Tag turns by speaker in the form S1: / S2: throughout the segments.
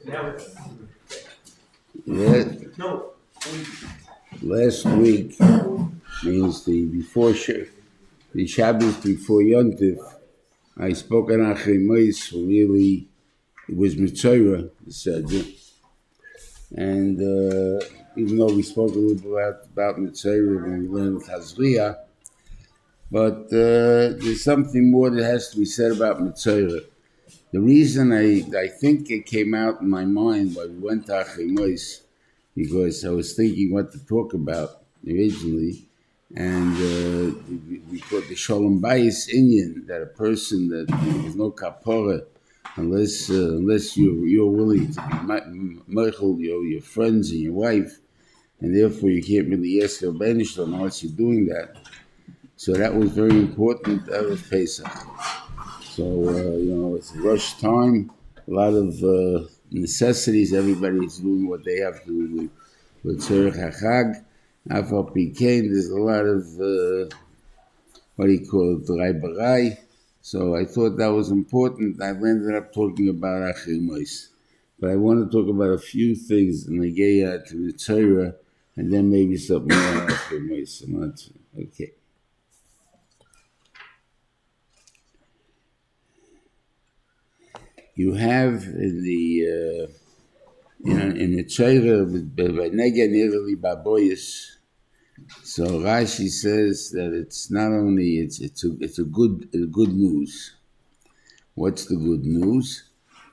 S1: Yeah. Last week means the Shabbos before Yontif. I spoke on Achrei, really it was Mitzvah, the Seder. And even though we spoke a little bit about Mitzvah when we learned Chazriya, but there's something more that has to be said about Mitzvah. The reason I think it came out in my mind when we went to Achrei, because I was thinking what to talk about originally, and we called the Shalom Bayis Inyan, that a person that there's no kapara unless you're willing to be meichel your friends and your wife, and therefore you can't really ask your benishlo unless you're doing that. So that was very important. That was Pesach. So it's rush time. A lot of necessities. Everybody's doing what they have to do with Tzorech HaChag. Afal Pikein, there's a lot of what do you call it, Rai Barai. So I thought that was important. I ended up talking about Achrei, but I want to talk about a few things in the Geya to the Torah, and then maybe something more on Achrei. Okay. You have in the in the Torah by Nega Nirli Baboyis. So Rashi says that it's not only it's a good news. What's the good news?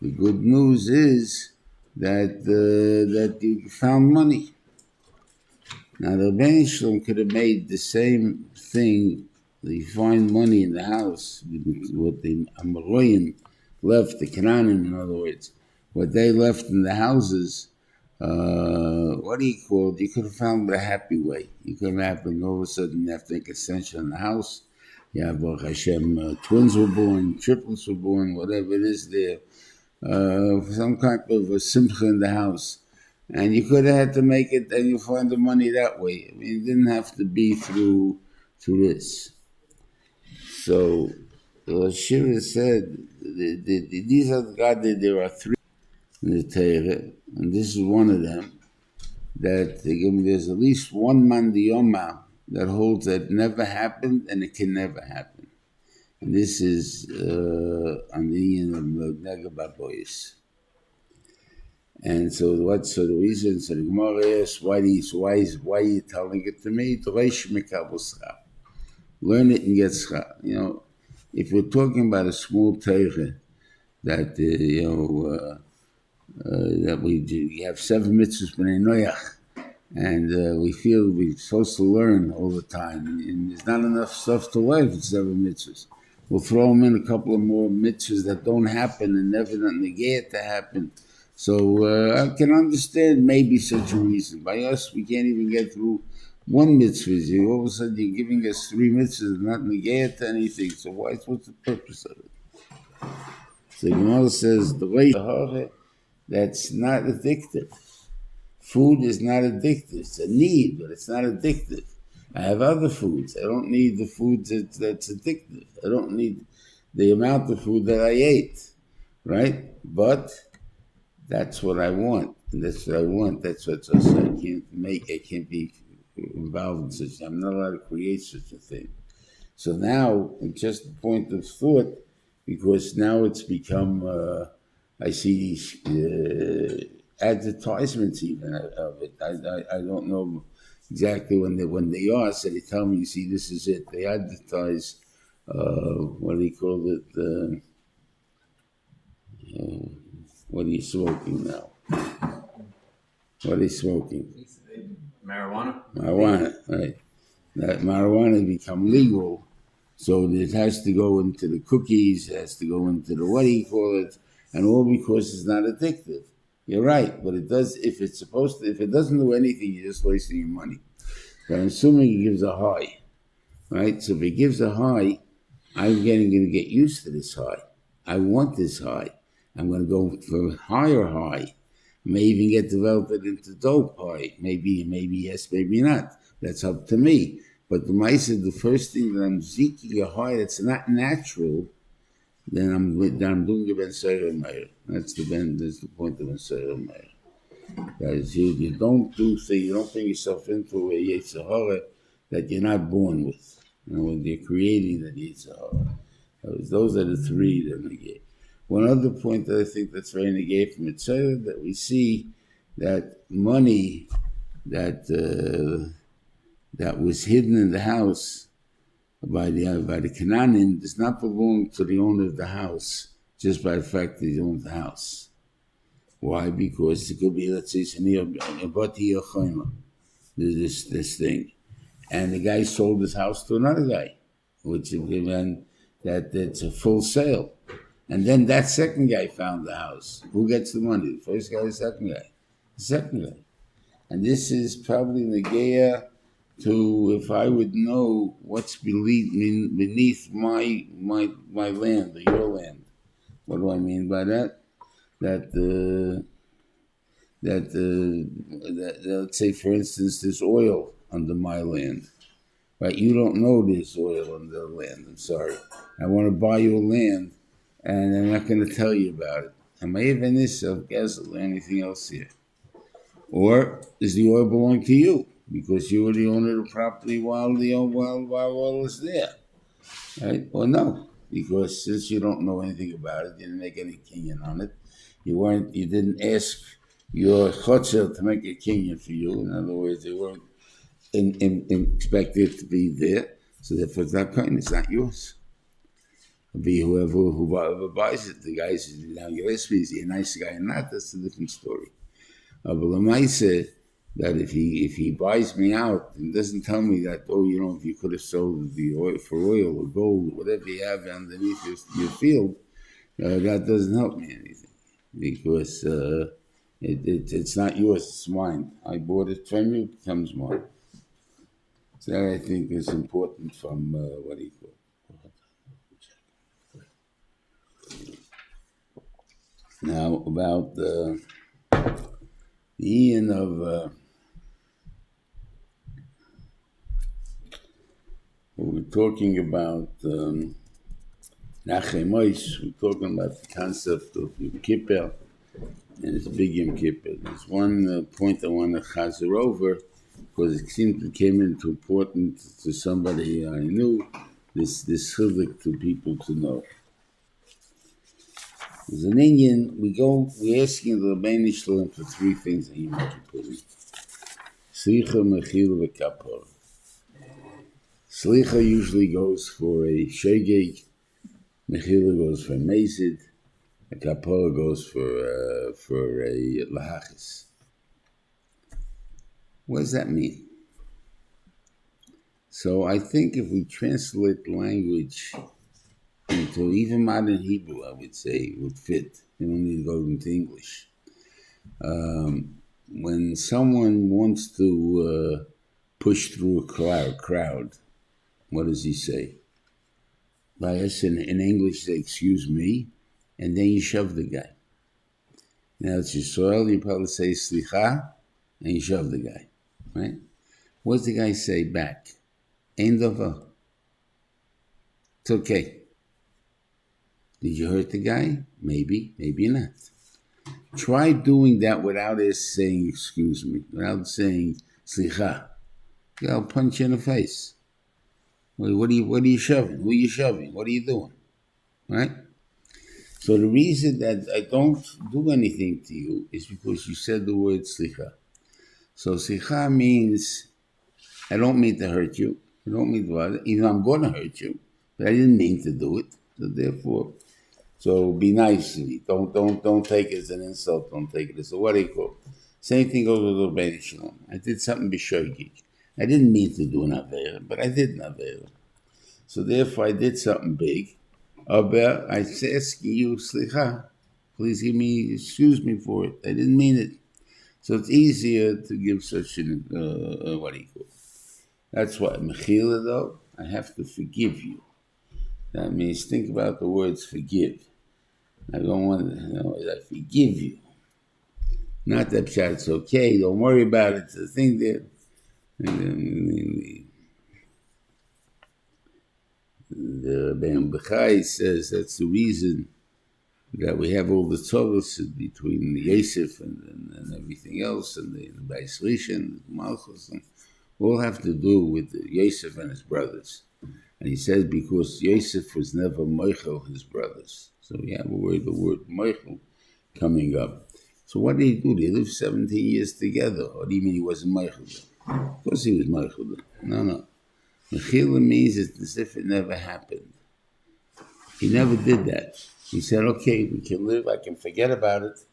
S1: The good news is that you found money. Now the Ben Shalom could have made the same thing. You find money in the house, what the Amoraim left, the Canaanim, in other words, what they left in the houses. What do you call it? You could have found a happy way. You could have happened all of a sudden you have to make ascension in the house. You have Baruch Hashem, twins were born, triplets were born, whatever it is there. Some kind of a simcha in the house. And you could have had to make it, and you find the money that way. I mean, it didn't have to be through this. So, Shiur said, these are God, there are three in the Torah, and this is one of them, that there's at least one man diyoma that holds that never happened and it can never happen. And this is on the end of Nega Baboyis. And so the reason, so the Gemara asks, why are you telling it to me? Learn it and get schar. If we're talking about a small Torah, that that we do, we have 7 mitzvahs b'nei noyach, and we feel we're supposed to learn all the time, and there's not enough stuff to learn for 7 mitzvahs. We'll throw them in a couple of more mitzvahs that don't happen and never negate to happen. So I can understand maybe such a reason. By us, we can't even get through one mitzvah. All of a sudden, you're giving us 3 mitzvahs, not negate to anything. So what's the purpose of it? So Gemara says the way that's not addictive. Food is not addictive. It's a need, but it's not addictive. I have other foods. I don't need the food that's addictive. I don't need the amount of food that I ate, right? But that's what I want. And that's what I want. That's what I can't be involved in such. I'm not allowed to create such a thing. So now, it's just a point of thought, because now it's become, I see these advertisements even of it. I don't know exactly when they are, so they tell me, you see, this is it. They advertise, what do you call it? What are you smoking now? What are you smoking?
S2: Marijuana.
S1: Marijuana, right. That marijuana has become legal, so it has to go into the cookies, it has to go into the, what do you call it, and all because it's not addictive. You're right, but it does, if it doesn't do anything, you're just wasting your money. But I'm assuming it gives a high, right? So if it gives a high, I'm going to get used to this high. I want this high. I'm going to go for a higher high. I may even get developed into dope high. Maybe yes, maybe not. That's up to me. But the first thing that I'm seeking a high that's not natural, then I'm doing a Ben Sefer Meir. That's the point of Ben Sefer Meir. That is, you don't do things, you don't bring yourself into a Yetzer Hara that you're not born with. When you're creating that Yetzer Hara. Those are the three that negate. One other point that I think that's very negate from Mitzvah, that we see that money that was hidden in the house by the Canaanim does not belong to the owner of the house just by the fact that he owns the house. Why? Because it could be, let's say, this thing, and the guy sold his house to another guy, which meant that it's a full sale. And then that second guy found the house. Who gets the money? The first guy or the second guy? The second guy. And this is probably Negea to, if I would know what's beneath my land, or your land. What do I mean by that? That let's say, for instance, there's oil under my land. Right? You don't know there's oil under the land. I'm sorry. I want to buy your land, and I'm not going to tell you about it. Am I even this of gasoline or anything else here? Or does the oil belong to you because you were the owner of the property while oil was there? Right? Or no, because since you don't know anything about it, you didn't make any kinyan on it. You didn't ask your chotzer to make a kinyan for you. In other words, they weren't expected to be there. So therefore, it's not kind. It's not yours. It'll be whoever buys it. The guy says, "Now is he a nice guy or not?" That's a different story. But Lamai said that if he buys me out and doesn't tell me that, if you could have sold the oil for oil or gold or whatever you have underneath your field, that doesn't help me anything because it's not yours, it's mine. I bought it from you, it becomes mine. So that I think is important from what he called. Now about the Ian of we're talking about Achrei, we're talking about the concept of Yom Kippur, and it's big Yom Kippur. There's one point I want to chazer over, because it seemed it came into important to somebody I knew, this chiluk to people to know. As an Indian, we're asking the Rebbeinu Shalom for three things in Yom Kippur. Slicha, Mechila, and Kapara. Slicha usually goes for a Shegeg, Mechila goes for a Mezid, and Kapara goes for a Lahachis. What does that mean? So I think if we translate the language into even modern Hebrew, I would say would fit. You don't need to go into English. When someone wants to push through a crowd, what does he say? By us in English, say, "Excuse me," and then you shove the guy. Now it's your soil, you probably say "Slicha," and you shove the guy, right? What does the guy say back? Ein davar. It's okay. Did you hurt the guy? Maybe, maybe not. Try doing that without us saying "excuse me," without saying "Slicha." I'll punch you in the face. What are you shoving? Who are you shoving? What are you doing? Right? So the reason that I don't do anything to you is because you said the word slicha. So slicha means I don't mean to hurt you. I don't mean to bother. Even I'm going to hurt you, but I didn't mean to do it. So therefore, be nice to me. Don't take it as an insult. Don't take it as a what do you call it? Same thing goes with the Rebbeinu Shalom. I did something b'shoigig. I didn't mean to do an avera, but I did an avera. So therefore, I did something big. But I ask you, slicha, please excuse me for it. I didn't mean it. So it's easier to give such an, what do you call it? That's why, mechila though, I have to forgive you. That means think about the words forgive. I don't want to, I forgive you. Not that it's okay, don't worry about it. The thing that, the Rebbeinu Bechai says that's the reason that we have all the tzolus between the Yosef and everything else, and the Beis Rishon, the Malchus, and all have to do with Yosef and his brothers. And he says because Yosef was never Moichel his brothers. So we have the word Moichel coming up. So what did he do? They lived 17 years together. What do you mean he wasn't Moichel? Of course he was Moichel. No. Mechila means it's as if it never happened. He never did that. He said, okay, we can live, I can forget about it,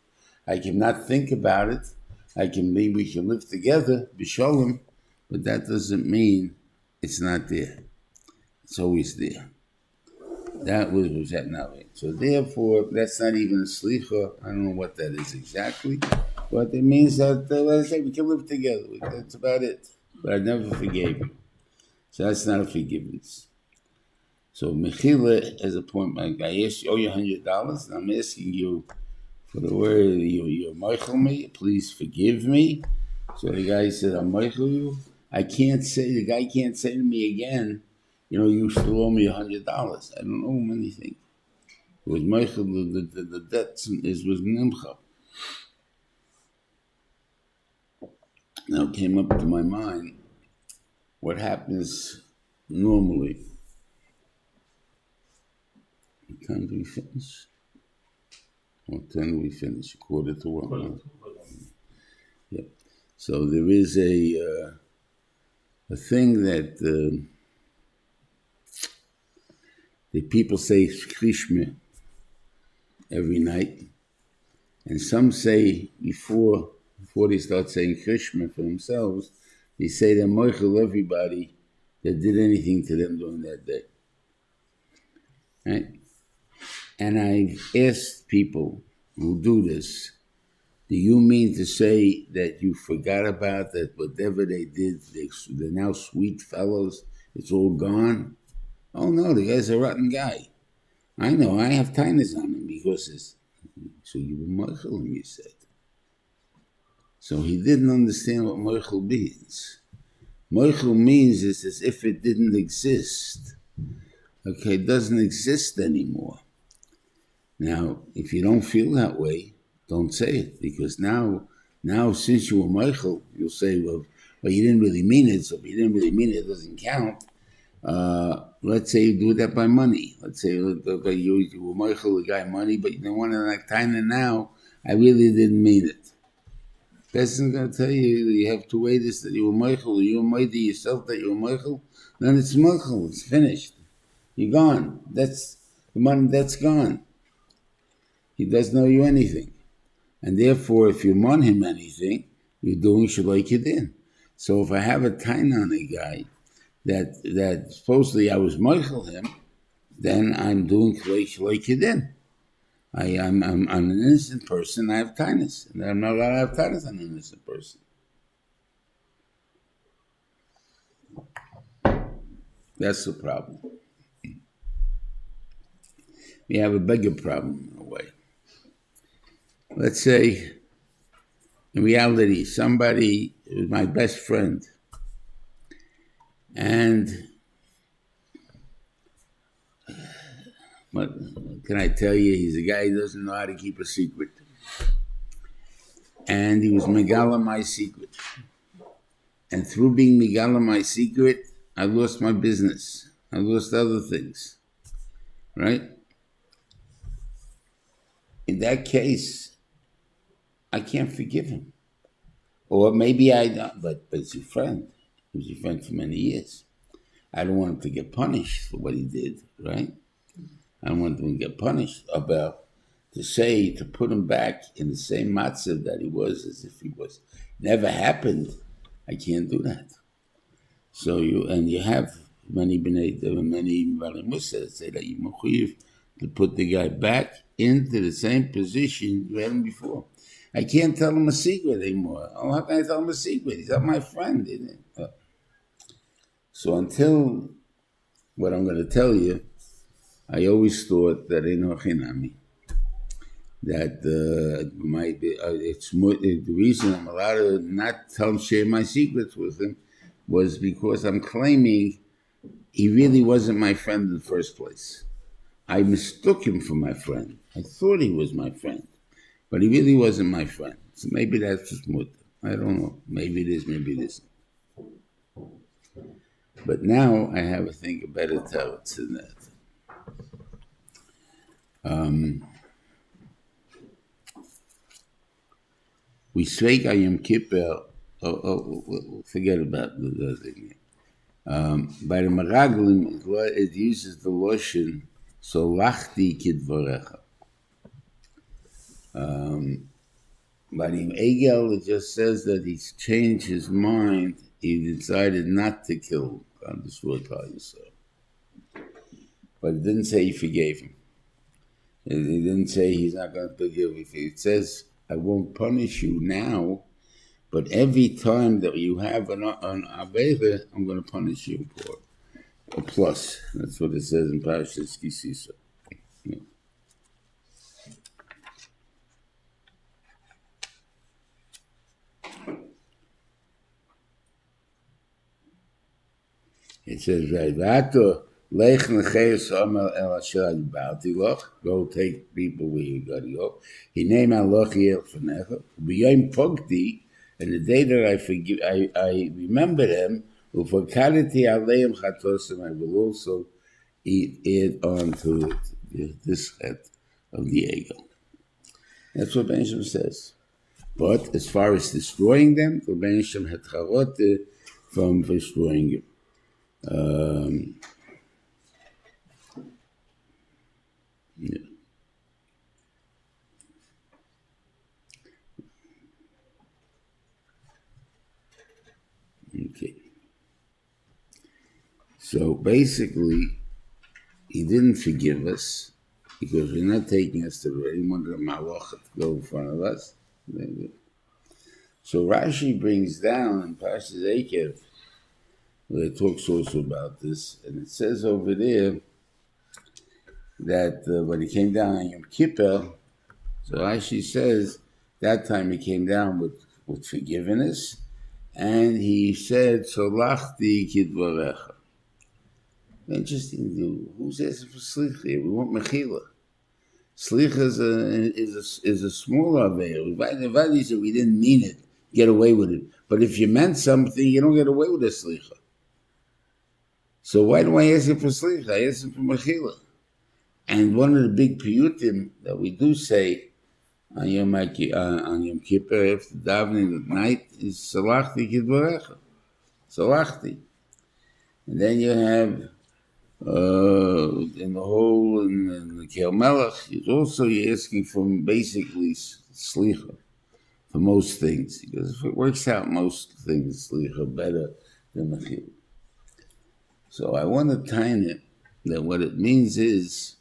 S1: I cannot think about it, we can live together, b'sholem, but that doesn't mean it's not there. It's always there. That was that now. So therefore, that's not even a slicha. I don't know what that is exactly, but it means that, let's say, we can live together. That's about it. But I never forgave you. So that's not a forgiveness. So mechila as a point, like I asked you, owe you $100, and I'm asking you for the word, you're moichel me, please forgive me. So the guy said, I'm moichel you. The guy can't say to me again, you still owe me $100. I don't owe him anything. It was moichel, the debt was nimcha. Now it came up to my mind, what happens normally. What time do we finish? What time do we finish? 1:45. Yeah. So there is a thing that the people say Krishma every night, and some say before they start saying Krishma for themselves, they say they're moichel everybody that did anything to them during that day. Right? And I've asked people who do this, do you mean to say that you forgot about that whatever they did, they're now sweet fellows, it's all gone? Oh no, the guy's a rotten guy. I know, I have tinus on him because it's... So you were moichel him, you said. So he didn't understand what moichel means. Moichel means it's as if it didn't exist. Okay, it doesn't exist anymore. Now, if you don't feel that way, don't say it, because now since you were moichel, you'll say, well, you didn't really mean it, so if you didn't really mean it, it doesn't count. Let's say you do that by money. Let's say you were moichel the guy money, but you don't want to like time now, I really didn't mean it. Person's going to tell you have to wait this that you were moichel, or you were moichel yourself that you were moichel, then it's moichel, it's finished. You're gone. That's the money, that's gone. He doesn't owe you anything. And therefore, if you want him anything, you're doing shaloi kedin. So if I have a tain on a guy that supposedly I was moichel him, then I'm doing shaloi kedin. I'm an innocent person, I have tainus. And I'm not allowed to have tainus on an innocent person. That's the problem. We have a bigger problem in a way. Let's say, in reality, somebody was my best friend, and what can I tell you? He's a guy who doesn't know how to keep a secret. And he was megala my secret. And through being megala my secret, I lost my business. I lost other things. Right? In that case, I can't forgive him. Or maybe I don't, but it's your friend. He was your friend for many years. I don't want him to get punished for what he did, right? I don't want him to get punished about to put him back in the same matzav that he was as if he was. Never happened. I can't do that. So you have many Bali Musa that say that you mechuyev to put the guy back into the same position you had him before. I can't tell him a secret anymore. Oh, how can I tell him a secret? He's not my friend, isn't it? So until what I'm going to tell you, I always thought that it's more, the reason I'm allowed to not share my secrets with him was because I'm claiming he really wasn't my friend in the first place. I mistook him for my friend. I thought he was my friend, but he really wasn't my friend. So maybe that's just mutter. I don't know. Maybe it is, maybe it isn't. But now I have, I think, a better teretz than that. We speak on Yom Kippur. Forget about the other thing. By the Meraglim, it uses the lotion solachti kidvarecha. By the Egel, it just says that he's changed his mind. He decided not to kill destroy Yisrael. But it didn't say he forgave him. It didn't say he's not going to forgive him. It says, I won't punish you now, but every time that you have an Avera, I'm going to punish you for a plus. That's what it says in Parshas Kisisa. Yeah. It says, go take people where you got to go. He named and the day that I remember them, I will also add on to this head of the eagle. That's what Benjamin says. But as far as destroying them, the Benjamin had charote from destroying them. Yeah. Okay. So basically, he didn't forgive us because we're not taking us to any one of the malach to go in front of us. So Rashi brings down in Parshas Achrei, where it talks also about this, and it says over there that when he came down on Yom Kippur, so Rashi says that time he came down with forgiveness, and he said, Solachti kidvarecha. Interesting, who's asking for slicha here? We want mechila. Slicha is a smaller veil. If we didn't mean it, get away with it. But if you meant something, you don't get away with a slicha. So why do I ask him for slicha? I ask him for mechila. And one of the big piyutim that we do say on Yom Kippur after davening at night is Salachti Kidvarecha. Salachti. And then you have in the Kel Melech, you're asking for basically slicha for most things. Because if it works out most things, slicha better than mechila. So I want to time it that what it means is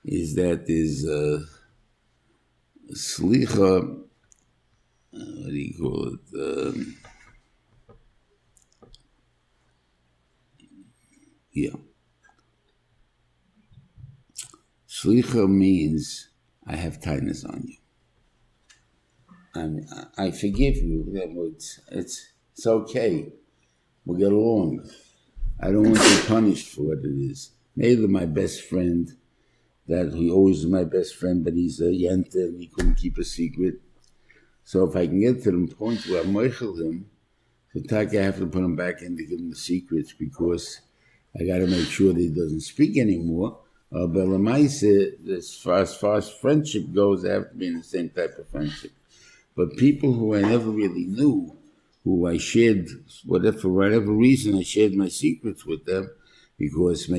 S1: that is slicha, what do you call it? Slicha means I have tightness on you. I forgive you. It's okay. We'll get along. I don't want you punished for what it is. Maybe my best friend, that he always was my best friend, but he's a Yontan, he couldn't keep a secret. So if I can get to the point where I moichel him, so I have to put him back in to give him the secrets because I got to make sure that he doesn't speak anymore. But as far as friendship goes, I have to be in the same type of friendship. But people who I never really knew, who I shared, for whatever reason, I shared my secrets with them, because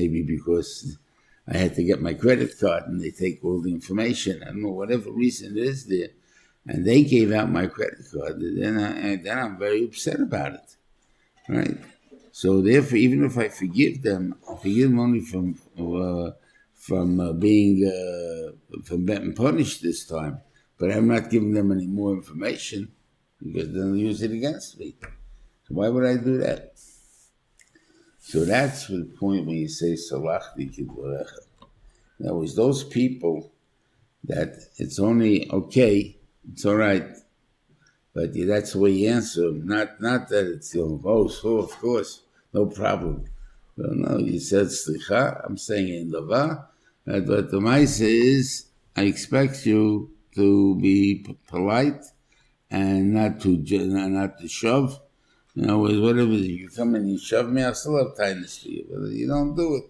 S1: I had to get my credit card and they take all the information. I don't know, whatever reason it is there. And they gave out my credit card. Then I'm very upset about it. Right? So therefore, even if I forgive them, I forgive them only from being punished this time. But I'm not giving them any more information because then they'll use it against me. So why would I do that? So that's the point when you say Salachti Kidvarecha. That was those people that it's only okay, it's all right, but that's the way you answer them. Not that it's, so of course, no problem. Well, no, you said slicha, I'm saying in dava. But the Maisa is, I expect you to be polite and not to shove. In other words, whatever, you come and you shove me, I still have kindness for you. But you don't do it.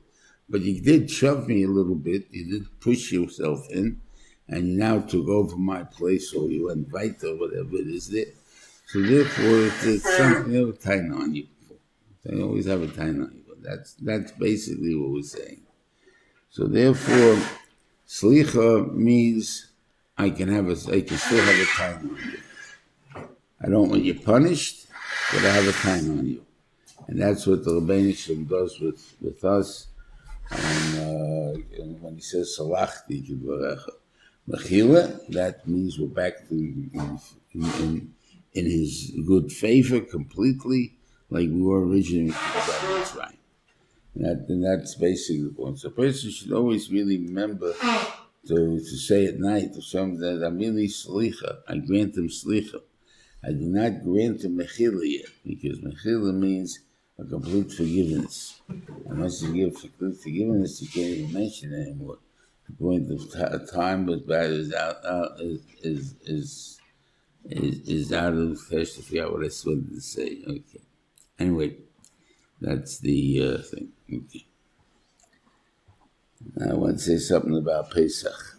S1: But you did shove me a little bit, you did push yourself in, and you now took over my place, or you went right or whatever it is there. So therefore, it's something, you have a taina on you. They always have a taina on you. That's basically what we're saying. So therefore, slicha means I can still have a taina on you. I don't want you punished, but I have a taina on you. And that's what the Rebbeinu Shem does with us. And when he says salachti kidvarecha mechila, that means we're back to in his good favor completely, like we were originally. And that's basically the point. So a person should always really remember to say at night to someone that I'm really slicha. I grant him slicha. I do not grant him mechila yet, because mechila means a complete forgiveness. Unless you give complete forgiveness, you can't even mention it anymore. The point of time was bad is out of first. I forgot what I wanted to say. Okay. Anyway, that's the thing. Okay. Now I want to say something about Pesach.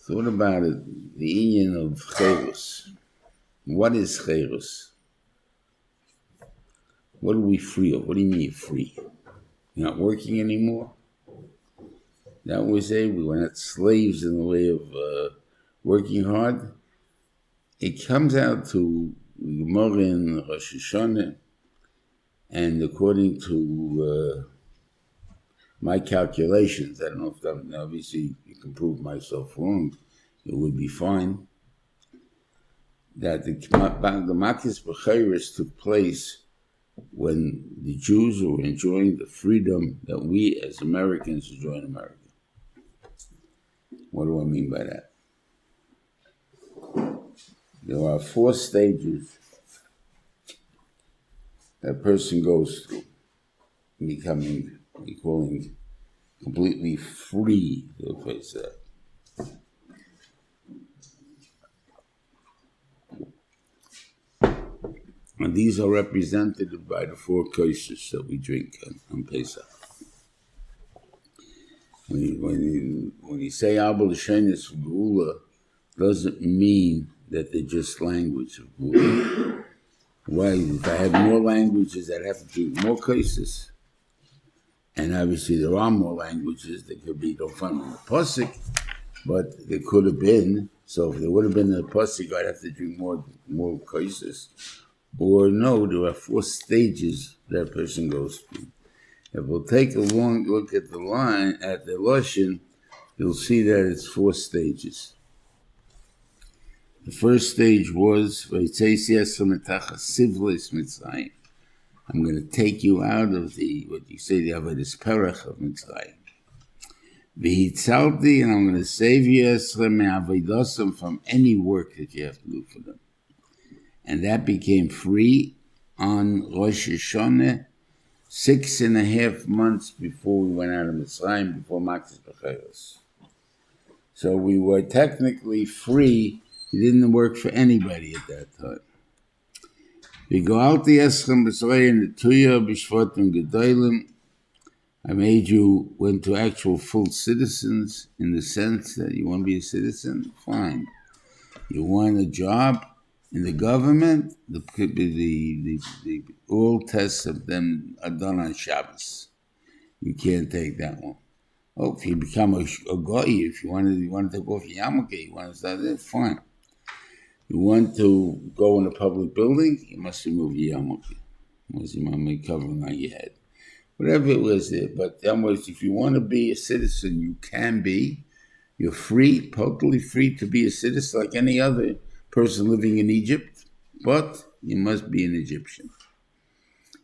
S1: So what about it? The union of cherus. What is cherus? What are we free of? What do you mean free? You're not working anymore? That we say we were not slaves in the way of working hard. It comes out to Gemara in Rosh Hashanah, and according to my calculations, I don't know if that, obviously you can prove myself wrong, it would be fine, that the Makis B'chayris took place when the Jews were enjoying the freedom that we as Americans enjoy in America. What do I mean by that? There are 4 stages that a person goes through, becoming, we call him completely free, to face that. And these are represented by the 4 koshes that we drink on Pesach. When you say Abba L'Shenis Geula, doesn't mean that they're just language of Geula. Why? If I had more languages, I'd have to drink more koshes. And obviously there are more languages that could be, don't find in the Pasuk, but there could have been. So if there would have been a Pasuk, I'd have to drink more koshes. Or no, there are 4 stages that a person goes through. If we'll take a long look at the line, at the Lashon, you'll see that it's 4 stages. The first stage was, I'm going to take you out of what you say, the Avodas Perach of Mitzrayim. And I'm going to save you from any work that you have to do for them. And that became free on Rosh Hashanah, 6.5 months before we went out of Mitzrayim, before Makis B'chayros. So we were technically free. We didn't work for anybody at that time. We go out the Eschem B'Srei and the Tuya B'Shvatim Gedolim. I made you into actual full citizens in the sense that you want to be a citizen? Fine. You want a job in the government? The all tests of them are done on Shabbos. You can't take that one. Oh, if you become a goy, if you want to take off your yarmulke, you want to start there, fine. You want to go in a public building, you must remove your yarmulke. Unless you want to make covering on your head. Whatever it was there. But if you want to be a citizen, you can be. You're free, totally free to be a citizen like any other person living in Egypt. But you must be an Egyptian.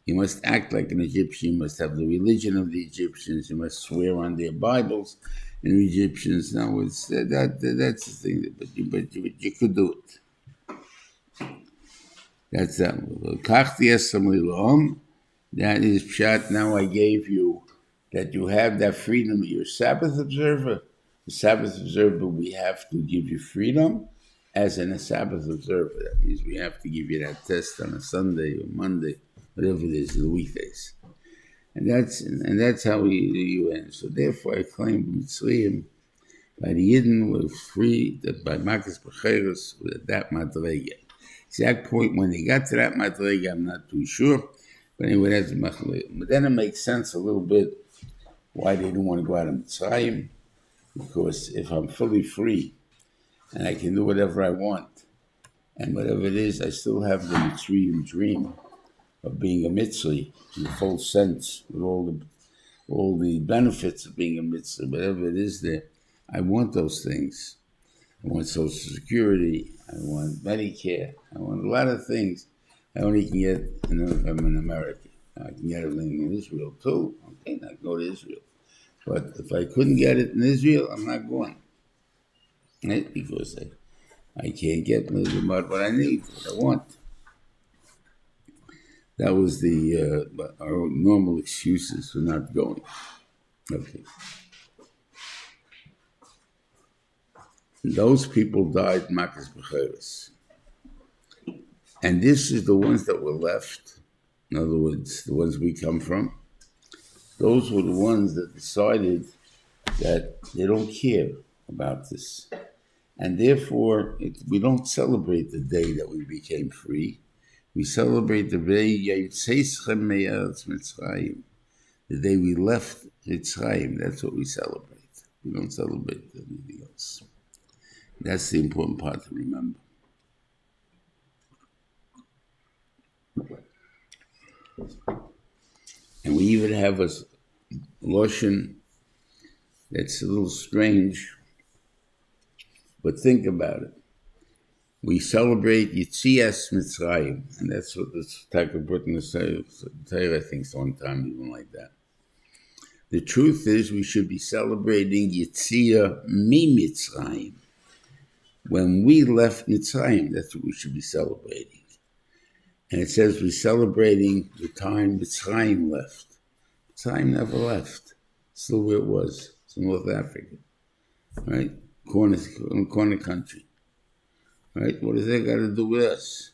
S1: You must act like an Egyptian. You must have the religion of the Egyptians. You must swear on their Bibles in Egyptians. Now, that's the thing. But you could do it. That's that. That is pshat. Now I gave you that you have that freedom. You're a Sabbath observer. The Sabbath observer, we have to give you freedom as a Sabbath observer. That means we have to give you that test on a Sunday or Monday, whatever it is, the weekdays. And that's how you end. So therefore I claim Mitzrayim, by the Yidden were free, that by Makas Becheres, with that Madrega. Exact point when they got to that Madrega, I'm not too sure. But anyway, that's the Machlei. But then it makes sense a little bit why they didn't want to go out of Mitzrayim. Because if I'm fully free and I can do whatever I want, and whatever it is, I still have the Mitzrayim dream of being a Mitzri in the full sense, with all the benefits of being a Mitzri, whatever it is there. I want those things. I want Social Security. I want Medicare. I want a lot of things I only can get if I'm in America. I can get everything in Israel too. Okay, I go to Israel. But if I couldn't get it in Israel, I'm not going. Right? Because I can't get what I need, what I want. That was our normal excuses for not going. Okay. Those people died Makas Becheres. And this is the ones that were left. In other words, the ones we come from. Those were the ones that decided that they don't care about this. And therefore, we don't celebrate the day that we became free. We celebrate the day the day we left Mitzrayim. That's what we celebrate. We don't celebrate anything else. That's the important part to remember. And we even have a lotion that's a little strange, but think about it. We celebrate Yitzias Mitzrayim, and that's what the Taka put in the Torah, I think, one time, even like that. The truth is, we should be celebrating Yitzia Mi Mitzrayim. When we left Mitzrayim, that's what we should be celebrating. And it says we're celebrating the time Mitzrayim left. Mitzrayim never left. Still where it was. It's in North Africa. Right? Corner country. Right? What does that got to do with us?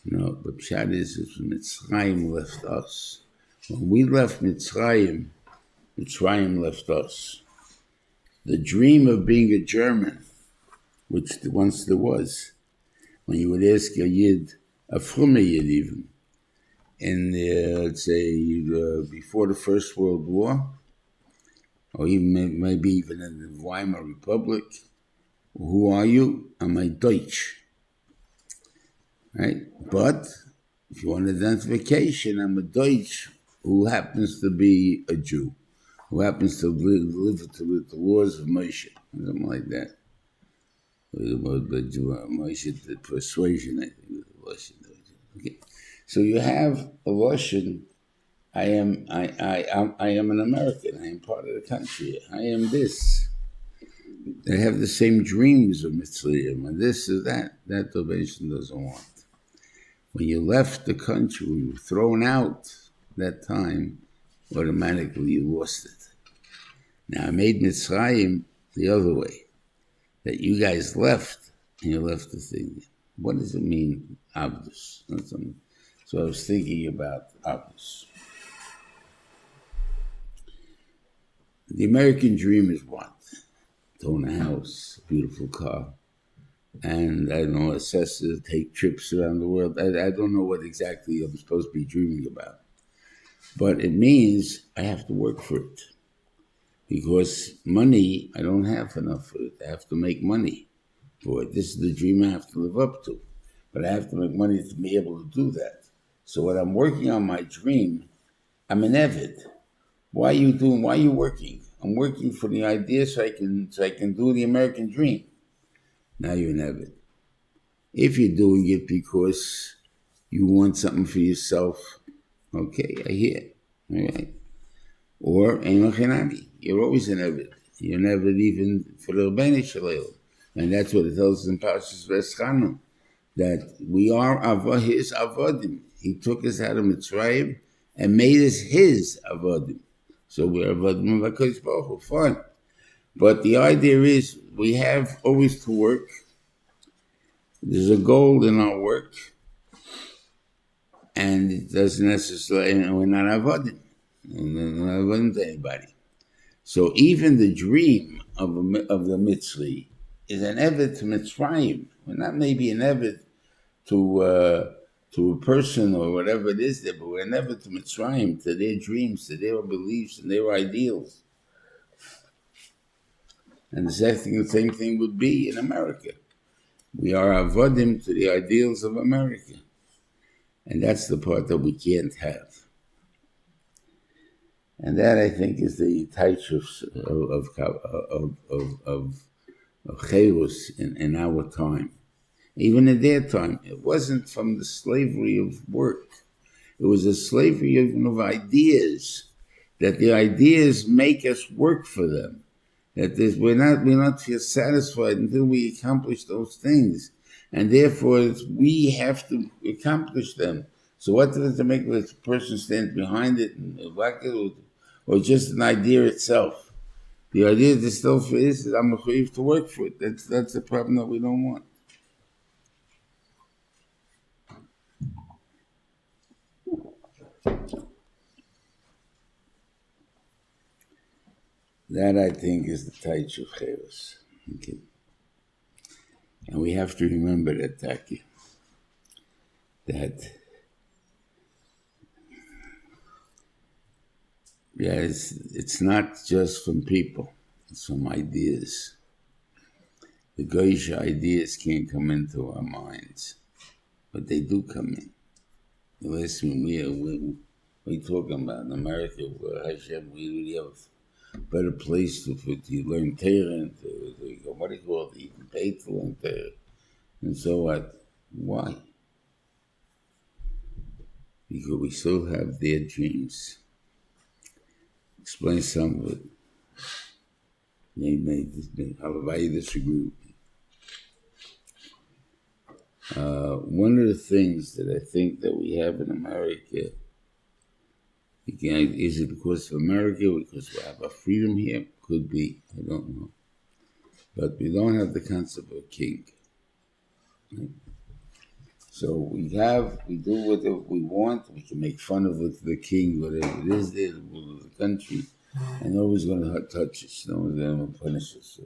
S1: No, but Pshat is Mitzrayim left us. When we left Mitzrayim, Mitzrayim left us. The dream of being a German, which once there was, when you would ask a Yid, a Frumme Yid even, in let's say before the First World War, or even maybe even in the Weimar Republic, who are you? I'm a Deutsch. Right? But if you want identification, I'm a Deutsch who happens to be a Jew, who happens to live with the laws of Moshe, something like that. Moshe, the persuasion, I think. Okay. So you have a Russian. I am an American. I am part of the country. I am this. They have the same dreams of Mitzrayim, and this is that. That the nation doesn't want. When you left the country, when you were thrown out that time, automatically you lost it. Now I made Mitzrayim the other way, that you guys left, and you left the thing. What does it mean, Abdus? So I was thinking about Abdus. The American dream is what? To own a house, a beautiful car, and I don't know, assess it, take trips around the world. I don't know what exactly I'm supposed to be dreaming about. But it means I have to work for it. Because money, I don't have enough for it. I have to make money for it. This is the dream I have to live up to. But I have to make money to be able to do that. So when I'm working on my dream, I'm an Eved. Why are you working? I'm working for the idea so I can do the American dream. Now you're an Eved. If you're doing it because You want something for yourself. Okay, I hear. All right. Or Ein Chinami. You're always an Eved. You're never even for the Rebbeinu Shalom. And that's what it tells us in Parshas V'eschanu, that we are his avodim. He took us out of Mitzrayim and made us his avodim. So we're avodim of HaKadosh Baruch Hu. Fine. But the idea is we have always to work. There's a goal in our work, and it doesn't necessarily, we're not avodim. We're not avodim to anybody. So even the dream of the Mitzri is an eved to Mitzrayim. We're not maybe an eved to a person or whatever it is there, but we're an eved to Mitzrayim, to their dreams, to their beliefs, and their ideals. And the same thing would be in America. We are avodim to the ideals of America. And that's the part that we can't have. And that, I think, is the touch of Cherus in our time. Even in their time, it wasn't from the slavery of work. It was a slavery of ideas, that the ideas make us work for them. That we're not feel satisfied until we accomplish those things. And therefore, we have to accomplish them. So what does it make the person stand behind it and whack it, or just an idea itself? The idea that still is that I'm mechuyev to work for it. That's the problem that we don't want. That, I think, is the taich of Cherus. Okay. And we have to remember that, Taki, that it's not just from people, it's from ideas. The Goyish ideas can't come into our minds, but they do come in. The last one we talking about in America, where Hashem, we really have a better place to learn Torah and to what do you call it, even pay to learn Torah. And so what? Why? Because we still have their dreams. Explain some of it. However, disagree with me. One of the things that I think that we have in America, again, is it because of America, because we have a freedom here? Could be, I don't know. But we don't have the concept of a king. Right? So we do whatever we want. We can make fun of it, the king, whatever it is there, the rule of the country, and nobody's going to touch us. No one's going to punish us.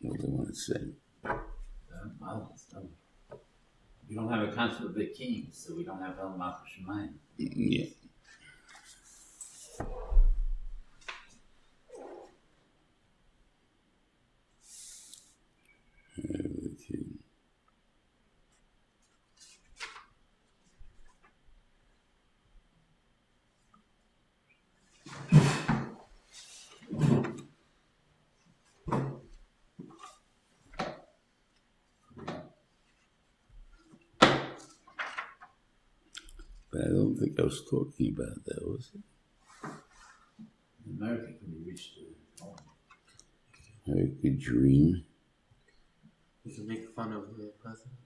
S1: What do I want to say?
S3: We don't have a concept of the king, so we don't have El Malchus Shemayim.
S1: Yeah. But I don't think I was talking about that, was it?
S3: America can be reached to
S1: American dream.
S4: We can make fun of the president.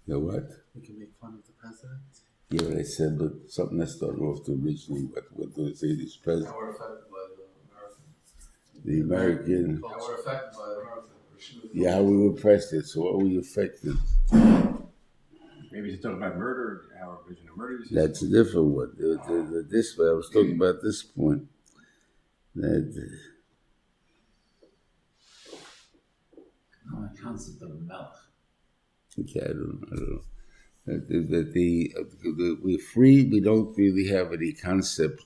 S1: The what?
S4: We can make fun of the president.
S1: Yeah, what I said, but something that started off to originally, what do I say, this president?
S4: How we're affected by the American.
S1: The American.
S4: How we're affected by the American.
S1: Yeah, how we were affected. So what were you affected?
S2: Maybe he's talking about murder, our vision of murder.
S1: That's a different one. This way, I was talking about this point. That
S3: no concept of Melech.
S1: okay, I don't know. We're free. We don't really have any concept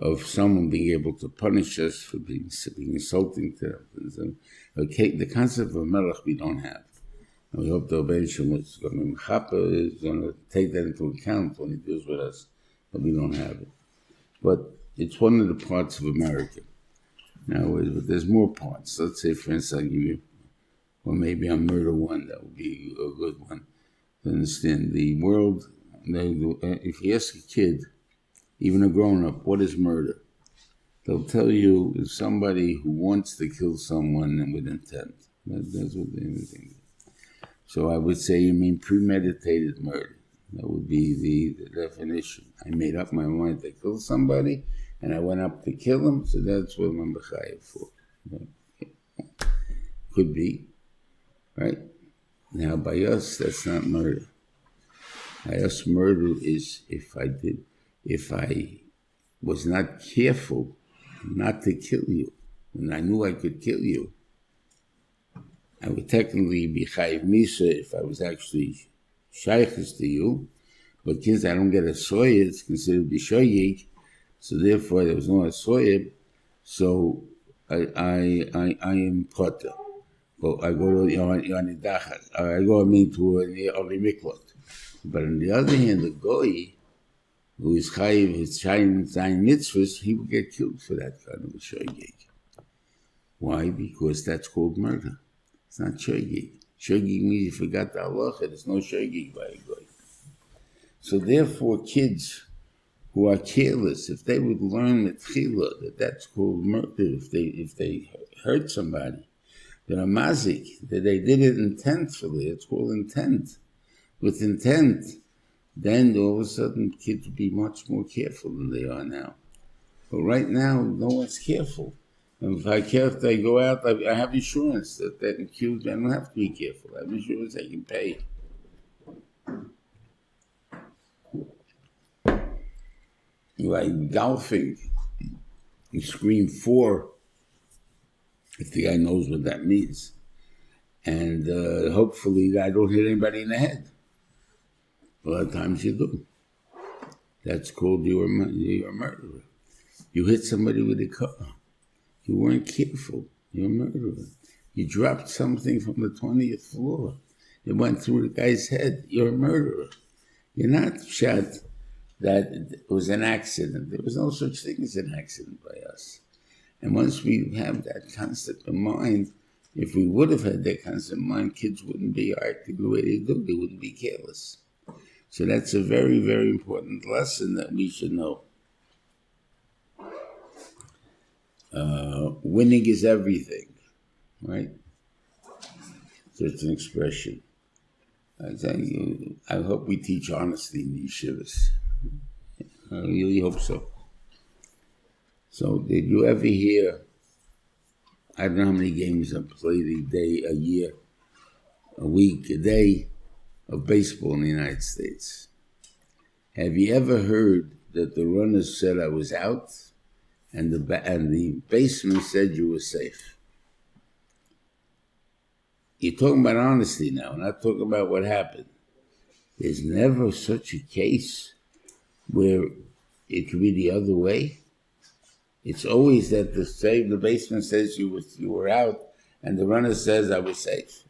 S1: of someone being able to punish us for being insulting to them. Okay, the concept of Melech we don't have. And we hope the Rebbeinu Shalom is going to take that into account when he deals with us, but we don't have it. But it's one of the parts of America. Now, there's more parts. Let's say, for instance, I'll give you, or maybe on murder one, that would be a good one to understand. The world, if you ask a kid, even a grown-up, what is murder? They'll tell you it's somebody who wants to kill someone with intent. That's what they think. So I would say you mean premeditated murder. That would be the definition. I made up my mind to kill somebody, and I went up to kill him, so that's what I'm Chayav for. Could be, right? Now, by us, that's not murder. By us, murder is if I was not careful not to kill you, when I knew I could kill you, I would technically be Chayav Misa if I was actually shaykhs to you, but since I don't get a soya, it's considered b'shoyig, so therefore there was no soya, so I am potter. Well, I go to Yonidachas, I go to an Miklot. But on the other hand, the goy, who is chayiv, his zayin mitzvahs, he will get killed for that kind of a shoygig. Why? Because that's called murder. It's not shoygig. Shoygig means you forgot the halacha. There's no shoygig by a goy. So therefore, kids who are careless, if they would learn the tchila, that that's called murder, if they hurt somebody, they're a mazik, that they did it intentfully, it's called intent. With intent, then all of a sudden kids will be much more careful than they are now. But right now, no one's careful. And if I go out, I have insurance that accused me. I don't have to be careful. I have insurance I can pay. Like golfing, you scream 4 if the guy knows what that means. And hopefully I don't hit anybody in the head. A lot of times you do. That's called you're a murderer. You hit somebody with a car. You weren't careful. You're a murderer. You dropped something from the 20th floor. It went through the guy's head. You're a murderer. You're not shot that it was an accident. There was no such thing as an accident by us. And once we have that concept in mind, if we would have had that concept in mind, kids wouldn't be acting the way they do. They wouldn't be careless. So that's a very, very important lesson that we should know. Winning is everything, right? So it's an expression. I hope we teach honesty in these yeshivas. I really hope so. So did you ever hear, I don't know how many games I played a day, a year, a week, a day of baseball in the United States. Have you ever heard that the runner said I was out and the baseman said you were safe? You're talking about honesty now, not talking about what happened. There's never such a case where it could be the other way. It's always that the baseman says you were out and the runner says I was safe.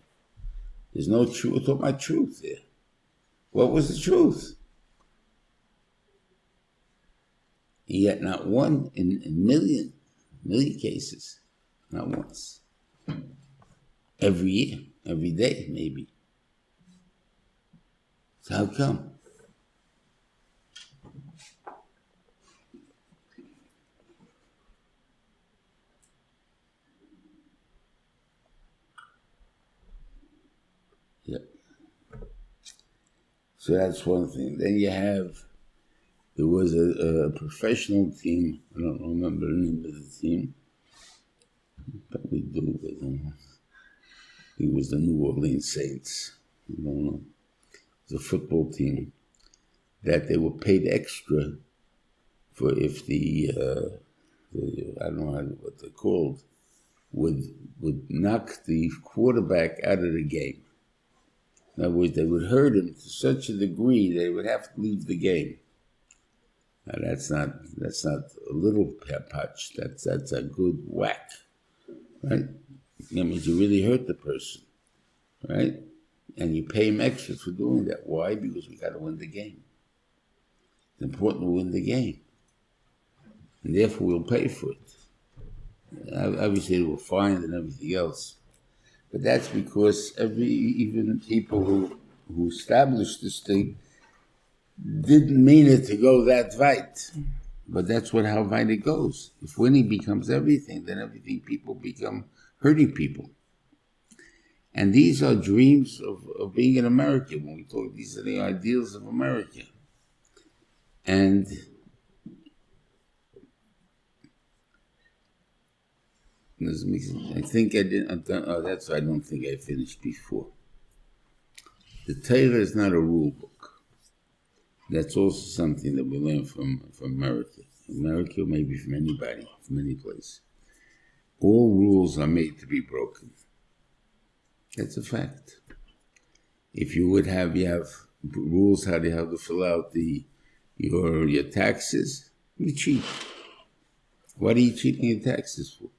S1: There's no truth. We're talking about truth there. What was the truth? Yet not one in a million cases, not once. Every year, every day, maybe. So how come? Yeah. So that's one thing. Then there was a professional team. I don't remember the name of the team. Probably do, but it was the New Orleans Saints. I don't know. It was a football team that they were paid extra for if the I don't know what they're called, would knock the quarterback out of the game. In other words, they would hurt him to such a degree they would have to leave the game. Now that's not a little punch. That's a good whack, right? That means you really hurt the person, right? And you pay him extra for doing that. Why? Because we got to win the game. It's important to win the game. And therefore we'll pay for it. Obviously they were fined and everything else. But that's because even people who established this thing didn't mean it to go that weit. But that's how weit it goes. If winning becomes everything, then people become hurting people. And these are dreams of being an American. When we talk, these are the ideals of America. And I think I didn't. That's why I don't think I finished before. The Torah is not a rule book. That's also something that we learn from America. America, maybe from anybody, from any place. All rules are made to be broken. That's a fact. If you have rules how to have to fill out your taxes, you cheat. What are you cheating your taxes for?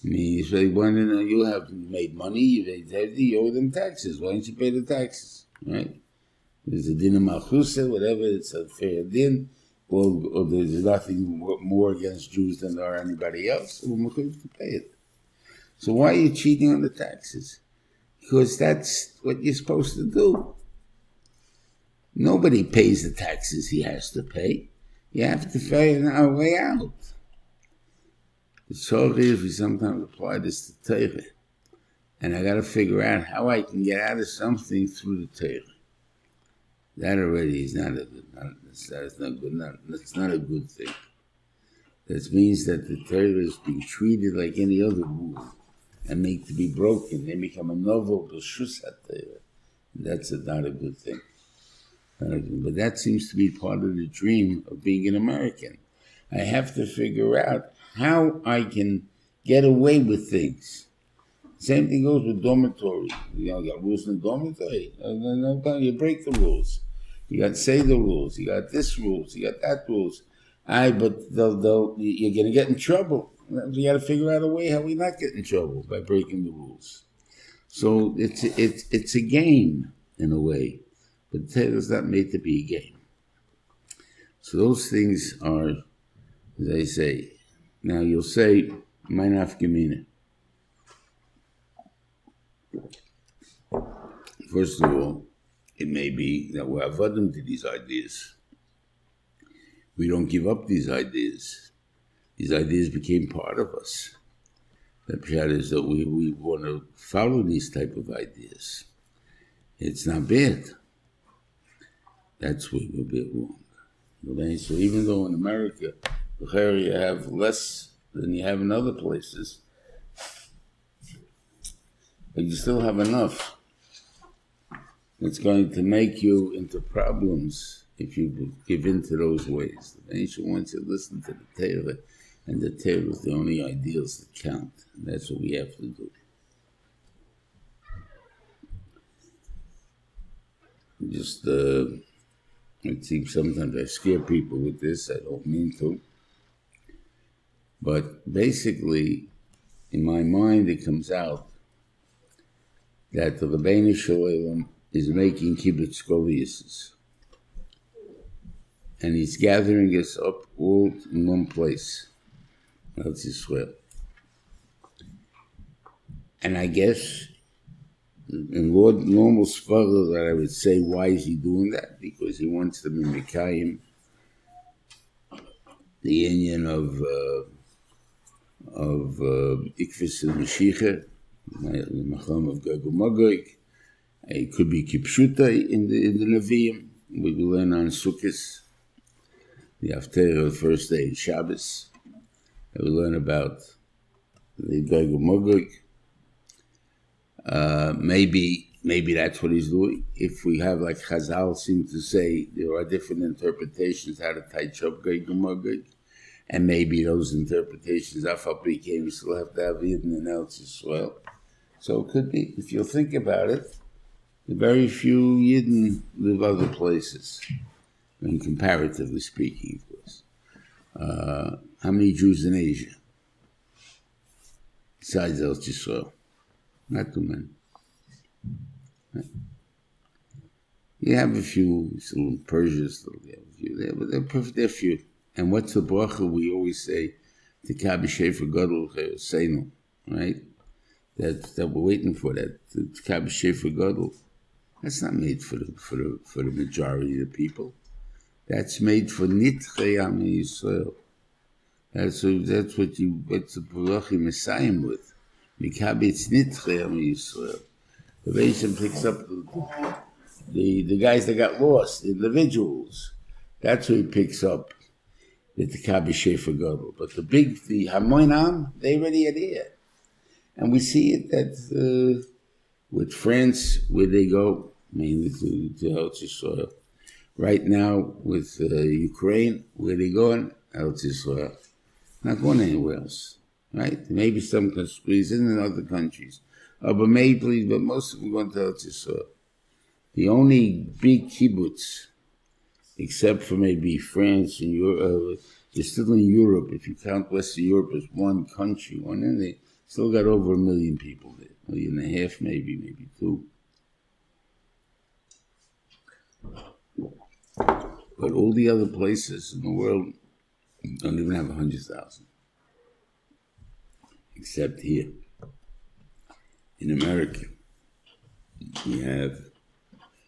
S1: I mean, if they want to know you have made money, you owe them taxes. Why don't you pay the taxes? Right? There's a din of malchusa, whatever, it's a fair din, or there's nothing more against Jews than there are anybody else, so we're going to pay it. So why are you cheating on the taxes? Because that's what you're supposed to do. Nobody pays the taxes he has to pay. You have to figure our way out. The short is we sometimes apply this to Torah. And I got to figure out how I can get out of something through the Torah. That already is not a good thing. That means that the Torah is being treated like any other rule and made to be broken. They become a novel b'shus ha-Torah. That's not a good thing. But that seems to be part of the dream of being an American. I have to figure out how I can get away with things. Same thing goes with dormitory. You got rules in the dormitory. You break the rules. You got to say the rules. You got this rules. You got that rules. But you're going to get in trouble. You got to figure out a way how we not get in trouble by breaking the rules. So it's a game in a way, but Torah's not made to be a game. So those things are, as I say. Now you'll say, "My nafkamina." First of all, it may be that we're avodim to these ideas. We don't give up these ideas. These ideas became part of us. The pshat is that we want to follow these type of ideas. It's not bad. That's where we're a bit wrong. Okay? So even though in America, you have less than you have in other places, but you still have enough. It's going to make you into problems if you give in to those ways. The Nation wants you to listen to the Torah, and the Torah is the only ideals that count. And that's what we have to do. Just, it seems sometimes I scare people with this. I don't mean to. But basically, in my mind, it comes out that the Rebbeinu Shalom is making kibbutz goliaths. And he's gathering us up all in one place. That's Israel. And I guess, in normal struggle that I would say, why is he doing that? Because he wants to be Mekayim, the union of Ikvis and Mashiach, the Macham of Gog and Magog. It could be Kipshuta in the Nevi'im. We will learn on Sukkot, the Haftarah of the first day in Shabbos. And we learn about the Gog and Magog. Maybe that's what he's doing. If we have, like Chazal seem to say, there are different interpretations how to touch up Gog and Magog. And maybe those interpretations, Afal became, we still have to have Yidden and Eretz Yisrael. So it could be, if you'll think about it, very few Yidden live other places. I mean, comparatively speaking, of course. How many Jews in Asia? Besides Eretz Yisrael? Not too many. Right? You have a few, still in Persia, still you have a few there, but they're few. And what's the bracha we always say? The Kabi Shefer Gadol Seinu, right? That we're waiting for that. The Kabi Shefer Gadol. That's not made for the majority of the people. That's made for Nitchei Am Yisrael. That's what what's the bracha Messiah with. Mikabitz Nitchei Am Yisrael. The Rebbe picks up the guys that got lost, the individuals. That's what he picks up. The Kabi Shefer Gadol. But the Hamoin Am, they already are there. And we see it that with France, where they go, mainly to Eretz Yisrael. Right now, with Ukraine, where they going? Eretz Yisrael. Not going anywhere else. Right? Maybe some can squeeze in other countries. But maybe, but most of them going to Eretz Yisrael. The only big kibbutz, except for maybe France and Europe, they're still in Europe. If you count Western Europe as one country, they still got over 1 million people there. 1.5 million, maybe 2. But all the other places in the world don't even have 100,000. Except here. In America, we have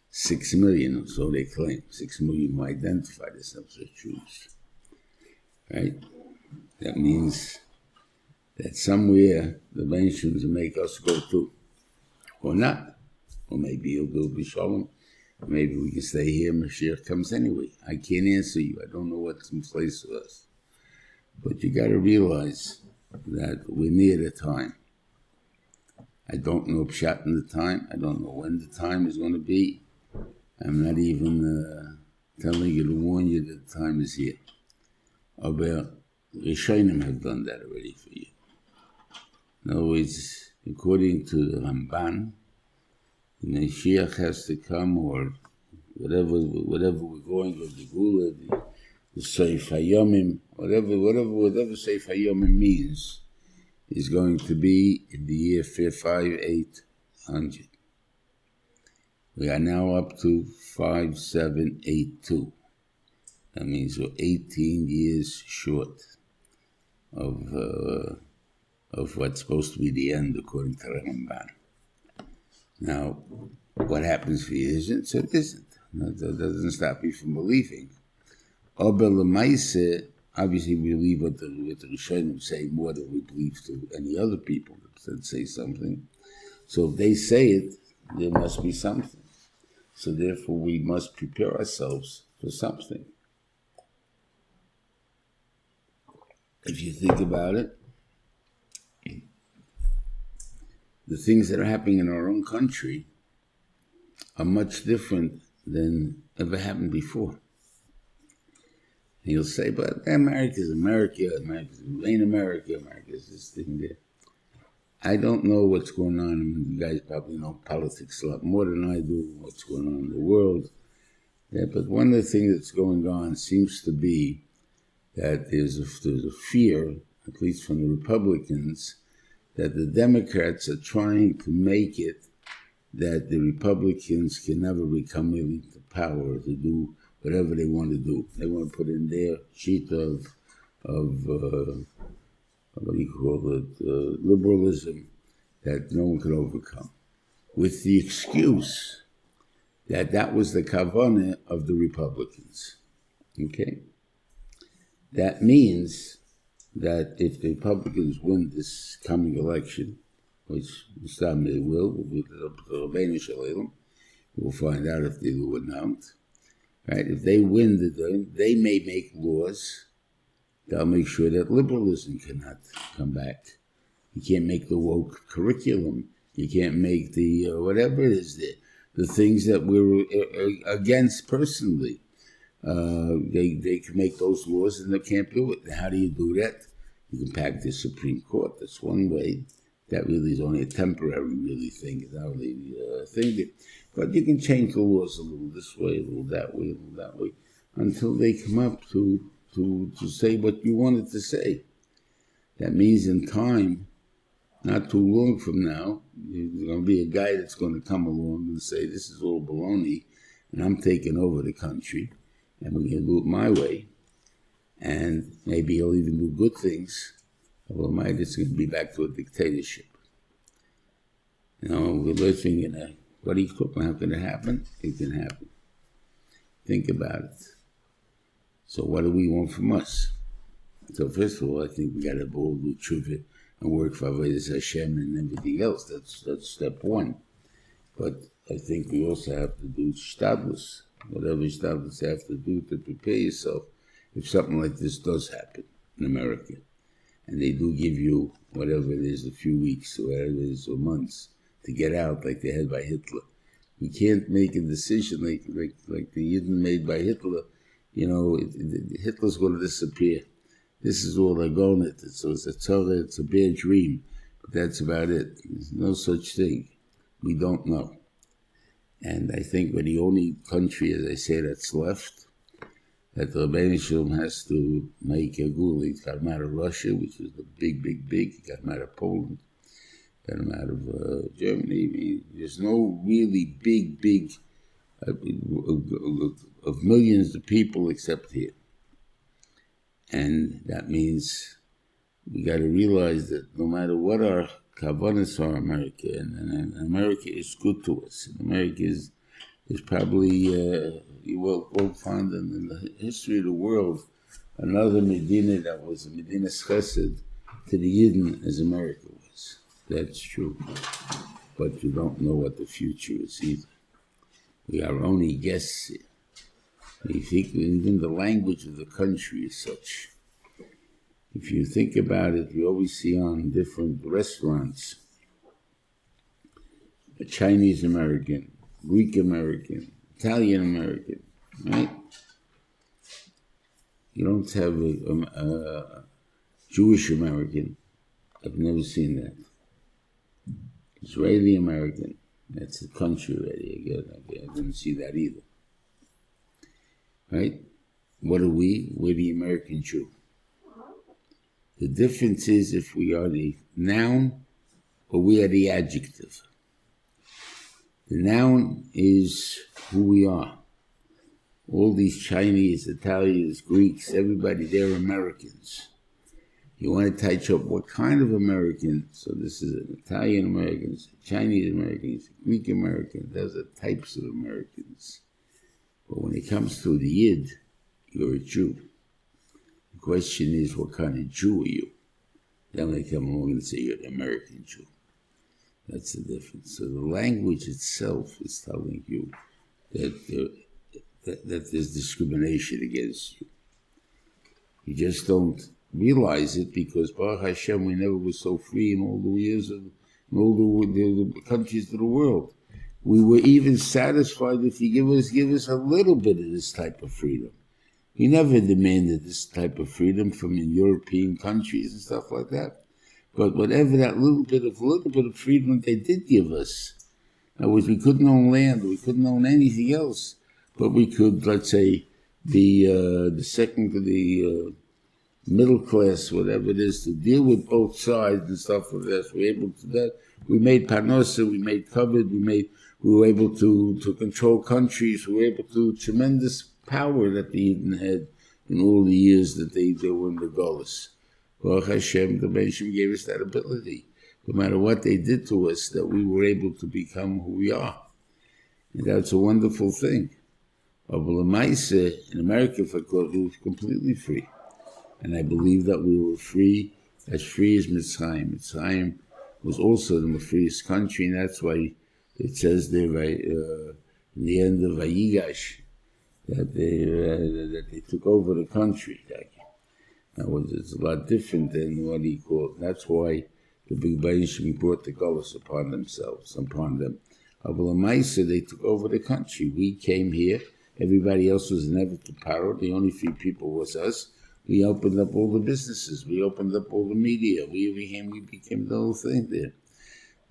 S1: 6 million, or so they claim. 6 million who identify themselves as Jews. Right? That means that somewhere the nations will make us go to. Or not. Or maybe he'll do B'Shalom. Maybe we can stay here. Mashiach comes anyway. I can't answer you. I don't know what's in place for us. But you got to realize that we're near the time. I don't know Pshat in the time. I don't know when the time is going to be. I'm not even telling you to warn you that the time is here. But Rishonim have done that already for you. In other words, according to the Ramban, the Mashiach has to come, or whatever we're going, or the Gula, the Seif Hayomim, whatever Seif Hayomim means, is going to be in the year 5800. We are now up to 5782. That means we're 18 years short of what's supposed to be the end, according to the Ramban. Now, what happens for you isn't, so it isn't. That doesn't stop you from believing. Obviously, we believe what the Rishonim say more than we believe to any other people that say something. So if they say it, there must be something. So therefore, we must prepare ourselves for something. If you think about it, the things that are happening in our own country are much different than ever happened before. And you'll say, but America's America ain't America, America's this thing there. I don't know what's going on. I mean, you guys probably know politics a lot more than I do, what's going on in the world. Yeah, but one of the things that's going on seems to be that there's a fear, at least from the Republicans, that the Democrats are trying to make it that the Republicans can never become really to power to do whatever they want to do. They want to put in their sheet of what do you call it, liberalism that no one could overcome, with the excuse that that was the kavanah of the Republicans. Okay? That means that if the Republicans win this coming election, which they will, we'll find out if they do or not. Right? If they win, they may make laws. They'll make sure that liberalism cannot come back. You can't make the woke curriculum. You can't make the whatever it is, the things that we're against personally. They can make those laws and they can't do it. How do you do that? You can pack the Supreme Court. That's one way. That really is only a temporary really thing. It's not really a thing. But you can change the laws a little this way, a little that way, a little that way, until they come up to say what you wanted to say. That means in time, not too long from now, there's going to be a guy that's going to come along and say, this is all baloney, and I'm taking over the country, and we're going to do it my way. And maybe he'll even do good things. Well, it's going to be back to a dictatorship. We're living in a, what are you talking about? How can it happen? It can happen. Think about it. So what do we want from us? So first of all, I think we got to all do tshuva and work for Avodas Hashem and everything else. That's step one. But I think we also have to do shtadlus, whatever shtadlus you have to do to prepare yourself if something like this does happen in America. And they do give you whatever it is, a few weeks or whatever it is, or months to get out like they had by Hitler. We can't make a decision like the Yidden made by Hitler. Hitler's going to disappear. This is all they're going at. So it's a Torah, it's a bad dream. But that's about it. There's no such thing. We don't know. And I think we're the only country, as I say, that's left, that the Rebbeinu Shalom has to make a gula. He got him out of Russia, which is the big. He got him out of Poland. Got him out of Germany. I mean, there's no really big of millions of people except here. And that means we got to realize that no matter what our kavanas are, America, and America is good to us. And America is probably, you won't find in the history of the world another Medina that was a Medina Chesed to the Yidden as America was. That's true. But you don't know what the future is either. We are only guests here. You think even the language of the country is such. If you think about it, you always see on different restaurants a Chinese American, Greek American, Italian American, right? You don't have a Jewish American. I've never seen that. Israeli American, that's the country already. I didn't see that either. Right? What are we? We're the American Jew. The difference is if we are the noun or we are the adjective. The noun is who we are. All these Chinese, Italians, Greeks, everybody, they're Americans. You want to touch up what kind of American? So this is an Italian Americans, Chinese Americans, Greek Americans. Those are types of Americans. But when it comes to the Yid, you're a Jew. The question is, what kind of Jew are you? Then they come along and say you're an American Jew. That's the difference. So the language itself is telling you that there's discrimination against you. You just don't realize it because Baruch Hashem, we never were so free in all the years of in all the countries of the world. We were even satisfied if you give us a little bit of this type of freedom. We never demanded this type of freedom from European countries and stuff like that. But whatever that little bit of freedom they did give us, in other words, we couldn't own land, we couldn't own anything else, but we could, let's say, be the second to the middle class, whatever it is, to deal with both sides and stuff like that. We were able to do that. We made parnasa, we made covered, we were able to control countries, we were able to tremendous power that the Eden had in all the years that they were in the Golas. Baruch Hashem, the Benishim gave us that ability. No matter what they did to us, that we were able to become who we are. And that's a wonderful thing. But in America, for God, we were completely free. And I believe that we were free as Mitzrayim. Mitzrayim was also the freest country, and that's why it says there in the end of Vayigash that they took over the country. Now, it's a lot different than what he called. That's why the big Benishim brought the Golos upon themselves, upon them. Avalamaisa, they took over the country. We came here. Everybody else was never to power. The only few people was us. We opened up all the businesses. We opened up all the media. We became the whole thing there.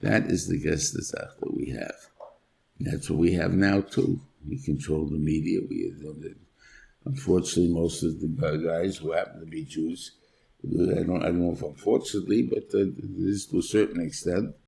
S1: That is the Gestazach that we have. And that's what we have now too. We control the media. Unfortunately, most of the guys who happen to be Jews, I don't know if unfortunately, but it is to a certain extent.